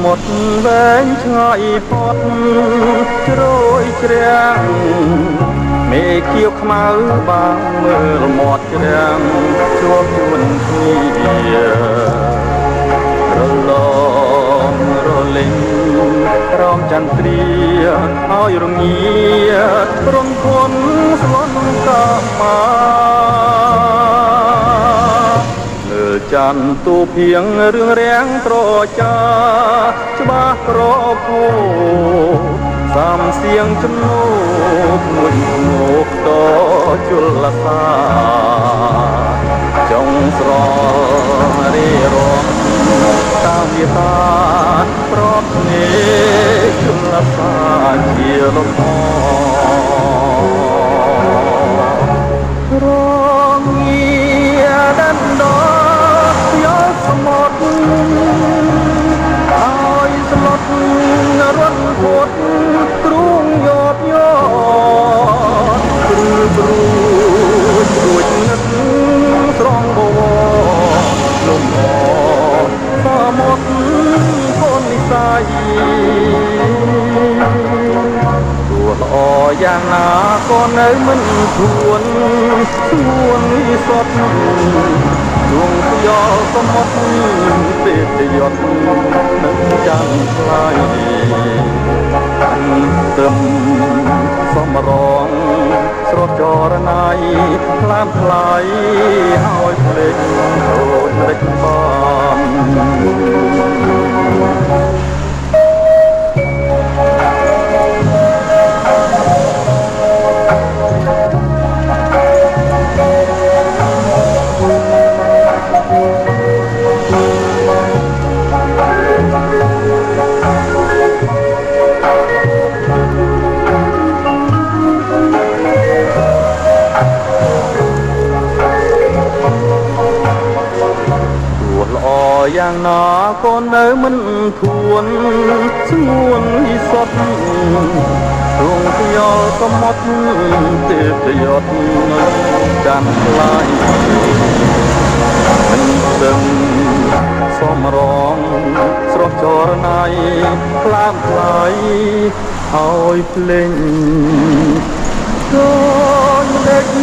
មុទ្រវែងឆ្ងាយផុតជ្រោយជ្រាំងមេឃាវខ្មៅបានមើលមាត់ជ្រាំងជួបជួនគ្នារលងរលេងរំចន្ទ្រាឲ្យរងារំធនស្លន់កាមាច័ន្ទទូភៀងរឿងរាំងត្រចាច្បាស់ប្រភោសំសៀងជំនោកមួយងោកតជលសាចុងស្ររីរំតាមវិតាប្រកនេជលសាជាលំរងាដានដសមុទ្រឲ្យស្លុតរត់ផុតទ្រូងយោបយោព្រឺព្រួយរួចនឹកស្រងបវរលំអសមុទ្រកូននិស័យទួល្អយ៉ាងណាក៏នៅមិនធួនសួនវិសុទ្ធដួងខ្យល់សមុទ្រទេពយត់នឹងចាំងថ្លៃទឹមសំរងស្រស់ចរណៃខ្លាមថ្លៃហើយភ្លេចដូចរិចបានយ៉ាងណាក៏នៅមិនធួនស្ងួនវិសុទ្ធទ្រង់ខ្យល់សមុទ្រទេពយត់ចាំងថ្លៃមិនដឹងសំរងស្រស់ចរណៃខ្លាមថ្លៃឲ្យភ្លេងដូចលេច